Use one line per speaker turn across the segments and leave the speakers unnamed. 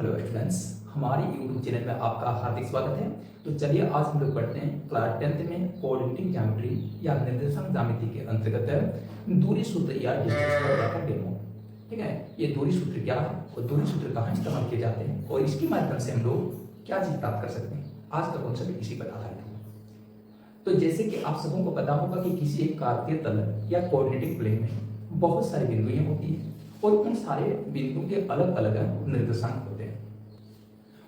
Hello students, हमारे YouTube channel में आपका हार्दिक स्वागत है। तो चलिए आज हम लोग पढ़ते हैं क्लास 10th में कोऑर्डिनेटिंग ज्योमेट्री या निर्देशांक ज्यामिति के अंतर्गत दूरी सूत्र या डिस्टेंस फॉर्मूला का डेमो। ठीक है, ये दूरी सूत्र क्या है और दूरी सूत्र कहाँ इस्तेमाल किए जाते हैं और इसके माध्यम से हम लोग क्या चीज प्राप्त कर सकते हैं, आज का कॉन्सेप्ट इसी पर आधारित है। तो जैसे कि आप सबों को पता होगा कि किसी एक कार्तीय तल या कोऑर्डिनेटिंग प्लेन में बहुत सारी बिंदुएं होती हैं और उन सारे बिंदुओं के अलग अलग निर्देशांक होते हैं।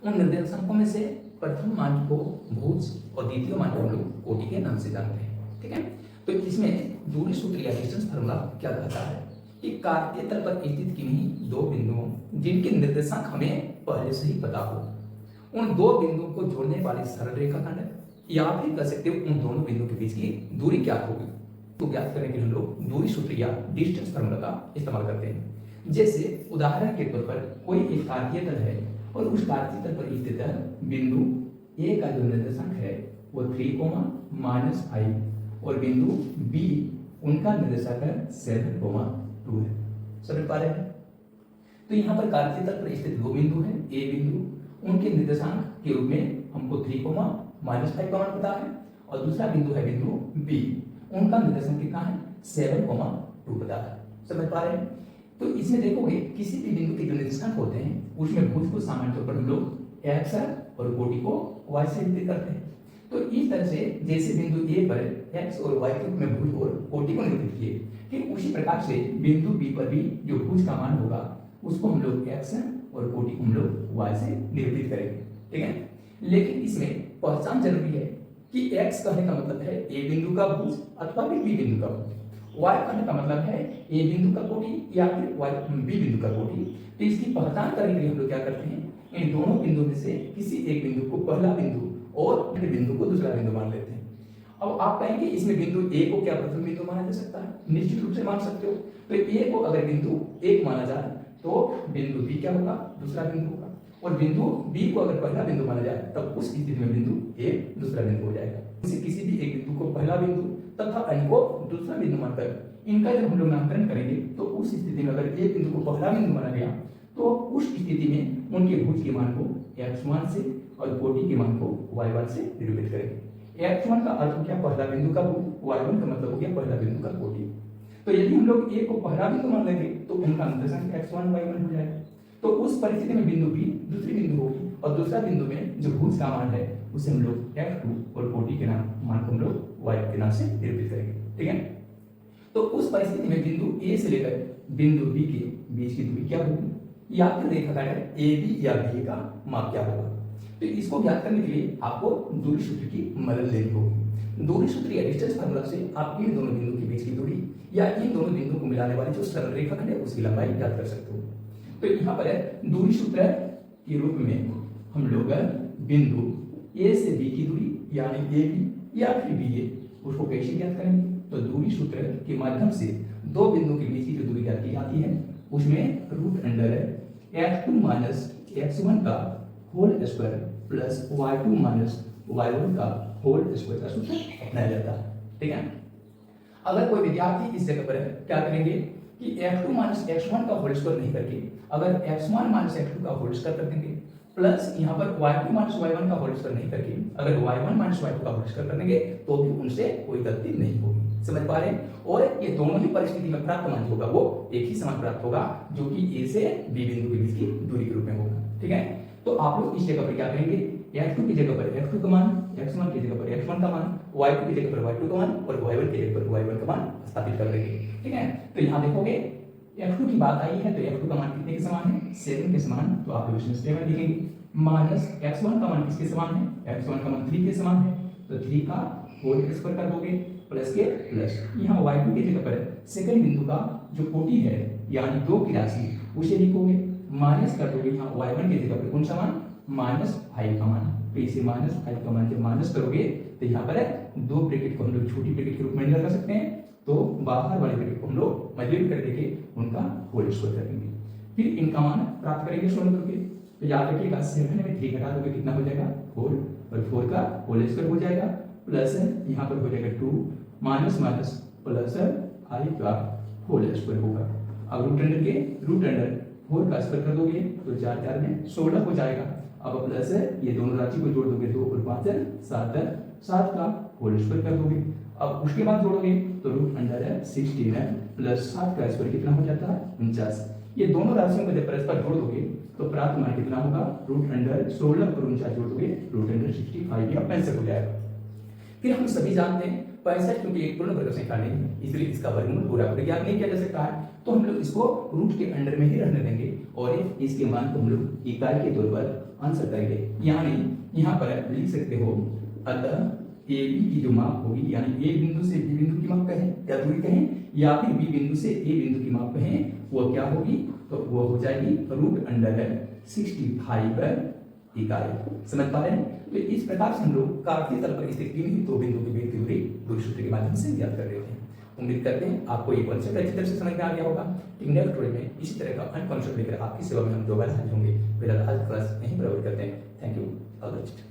उन निर्देशांकों में से प्रथम मान को भुज और द्वितीय मान को हम लोग कोटि के नाम से जानते हैं। ठीक है, तो इसमें दूरी सूत्र या डिस्टेंस फार्मूला क्या कहता है कि कार्तीय तल पर स्थित किन्हीं दो बिंदुओं जिनके निर्देशांक हमें पहले से ही पता हो, उन दो बिंदुओं को जोड़ने वाली सरल रेखाखंड या फिर कह सकते हो उन दोनों बिंदुओं के बीच की दूरी क्या होगी, तो ज्ञात करने के लिए हम लोग दूरी सूत्र या डिस्टेंस फार्मूला का इस्तेमाल करते हैं। जैसे उदाहरण के तौर पर कोई एक कार्तीय तल है और उस कार्तीय तल पर स्थित बिंदु ए का जो निर्देशांक है वो 3, और बिंदु बी उनका निर्देशांक है 7, है। समझ पा रहे हैं? तो यहाँ पर कार्तीय तल पर स्थित दो बिंदु हैं, ए बिंदु, उनके निर्देशांक के रूप में हमको 3, -5 का मान पता है और दूसरा बिंदु है बिंदु बी, उनका निर्देशांक कितना है 7, 2 पता है। समझ पा रहे हैं? तो इसमें देखोगे किसी भी बिंदु के जो निर्देशांक होते हैं उसमें भुज को सामान्य तौर पर हम लोग एक्स और कोटि को वाई से इंगित करते हैं। तो इस तरह से जैसे बिंदु ए पर एक्स और वाई के रूप में भुज और कोटि को निरूपित किए, ठीक उसी प्रकार से बिंदु बी पर भी जो भुज का मान होगा उसको हम लोग एक्स और कोटि को हम लोग वाई से निरूपित करेंगे। ठीक है, लेकिन इसमें पहचान जरूरी है कि x कहने का मतलब है a बिंदु का भुज अथवा फिर b बिंदु का भुज, y कहने का मतलब है a बिंदु का कोटि या फिर b बिंदु का कोटि। तो इसकी पहचान करने के लिए हम लोग क्या करते हैं, इन दोनों बिंदुओं में से किसी एक बिंदु को पहला बिंदु और फिर बिंदु को दूसरा बिंदु मान लेते हैं। अब आप कहेंगे इसमें बिंदु a को क्या प्रथम बिंदु माना जा सकता है? निश्चित रूप से मान सकते हो। तो a को अगर बिंदु 1 माना जाए तो बिंदु b क्या होगा? दूसरा बिंदु होगा, और बिंदु बी को अगर पहला बिंदु माना जाए तब उस स्थिति में बिंदु ए दूसरा बिंदु हो जाएगा। इसे किसी भी एक बिंदु को पहला बिंदु तथा अन्य को दूसरा बिंदु मानकर इनका जब हम लोग नामकरण करेंगे तो उस स्थिति में अगर ए बिंदु को पहला बिंदु माना गया तो उस स्थिति में उनके भुज के मान को x1 से और कोटि के मान को y1 से निरूपित करेंगे। x1 का अर्थ हो गया पहला बिंदु का भुज, y1 का मतलब हो गया पहला बिंदु का कोटि। तो यदि हम लोग ए को पहला बिंदु मान लेंगे तो उनका निर्देशांक x1 y1 हो जाएगा। तो उस परिस्थिति में बिंदु बी दूसरी बिंदु होगी और दूसरा बिंदु में जो भुज का मान है उसे हम लोग f2 और कोटि के मान को हम लोग y के नाम से निरूपित करेंगे। ठीक है, तो उस परिस्थिति में बिंदु a से लेकर बिंदु b के बीच की दूरी क्या होगी या फिर रेखाखंड ए बी या बी का माप क्या होगा। तो इसको ज्ञात करने के लिए आपको दूरी सूत्र की मदद लेनी होगी। दूरी सूत्र या डिस्टेंस फार्मूला से आप इन दोनों बिंदु के बीच की दूरी या इन दोनों बिंदुओं को मिलाने वाली जो सरल रेखाखंड है उसकी लंबाई ज्ञात कर सकते हो। तो यहाँ पर दूरी सूत्र के रूप में हम लोग बिंदु ए से बी की दूरी यानी ए बी या फिर बी ए उसको कैसे ज्ञात करेंगे, तो दूरी सूत्र के माध्यम से दो बिंदुओं के बीच की जो दूरी ज्ञात की जाती है उसमें रूट अंडर x2 - x1 का whole square plus y2 - y1 का होल स्क्वायर का सूत्र अपनाया जाता है। ठीक है, अगर कोई विद्यार्थी इस जगह पर क्या करेंगे कि x2 - x1 का होल स्क्वायर नहीं करके अगर x1 - x2 का होल स्क्वायर कर देंगे प्लस यहाँ पर y2 - y1 का होल स्क्वायर नहीं करके अगर y1 - y2 का होल स्क्वायर कर देंगे तो भी उनसे कोई गलती नहीं होगी। समझ पा रहे हैं? और ये दोनों ही परिस्थिति में प्राप्त मान होगा वो एक ही समान प्राप्त होगा जो कि ए से बी बिंदु के बीच की दूरी के रूप में होगा। ठीक है, तो आप लोग इस जगह पर क्या करेंगे, x2 की जगह पर x2 का मान, x1 की जगह पर x1 का मान, y2 की जगह पर y2 का मान और y1 की जगह पर y1 का मान स्थापित कर देंगे। ठीक है, तो यहाँ देखोगे f2 की बात आई है तो f2 का मान कितने के समान है? 7 के समान। तो आप लोग इसमें स्टेटमेंट लिखेंगे माइनस x1 का मान किसके समान है? x1 का मान 3 के समान है, तो 3 का होल स्क्वायर कर दोगे प्लस के प्लस यहाँ y2 की जगह पर सेकंड बिंदु का जो कोटि है यानी 2 की राशि उसे लिखोगे, माइनस कर दोगे यहाँ y1 की जगह पर कौन सा मान? -5 का मान। तो इसे -5 का मान जब माइनस करोगे तो यहाँ पर दो ब्रैकेट को हम लोग छोटी ब्रैकेट के रूप में अंदर कर सकते हैं, तो बाहर वाले ब्रैकेट को हम लोग मल्टीप्लाई कर देके उनका होल स्क्वायर करेंगे, फिर इनका मान प्राप्त करेंगे सोल्व करके। तो याद रखिएगा 7 में 3 घटा दोगे कितना हो जाएगा 4 और 4 का होल स्क्वायर हो जाएगा प्लस यहाँ पर हो जाएगा 2 माइनस प्लस i का होल स्क्वायर होगा। अब रूट अंडर 4 का स्क्वायर कर दोगे तो 4 4 में 16 हो जाएगा। अब प्लस ये दोनों राशि को जोड़ दोगे 2 और 5 7 7 का होल स्क्वायर कर दोगे। अब उसके बाद जोड़ोगे तो रूट अंडर 16 प्लस 7 का स्क्वायर कितना हो जाता है 49। ये दोनों राशियों को जब परस्पर जोड़ दोगे तो प्राप्त मान कितना होगा रूट अंडर 16 और 49 जोड़ दोगे रूट अंडर 65 या 65 हो जाएगा। फिर हम सभी जानते हैं 65 क्योंकि एक पूर्ण वर्ग संख्या नहीं है इसलिए इसका वर्गमूल पूरा ज्ञात नहीं किया जा सकता है, तो हम लोग इसको रूट के अंडर में ही रहने देंगे और इसके मान को हम लोग इकाई के तौर पर आंसर करेंगे। यानी यहाँ पर लिख सकते हो अतः ए बी की जो माप होगी यानी ए बिंदु से बी बिंदु की माप कहें या दूरी कहें या फिर बी बिंदु से ए बिंदु की माप कहें वो क्या होगी तो वो हो जाएगी रूट अंडर 65 इकाई। समझ पा रहे हैं? तो इस प्रकार से हम लोग कार्तीय तल पर स्थित किन्हीं दो बिंदु के बीच की दूरी दूरी सूत्र के माध्यम से ज्ञात कर रहे हैं। उम्मीद करते हैं आपको ये कॉन्सेप्ट अच्छी तरह से समझ में आ गया होगा। नेक्स्ट वीडियो में इसी तरह का अन्य कॉन्सेप्ट लेकर आपकी सेवा में हम दोबारा हाजिर होंगे। फिलहाल आज क्लास यहीं पर करते हैं। Thank you all the best.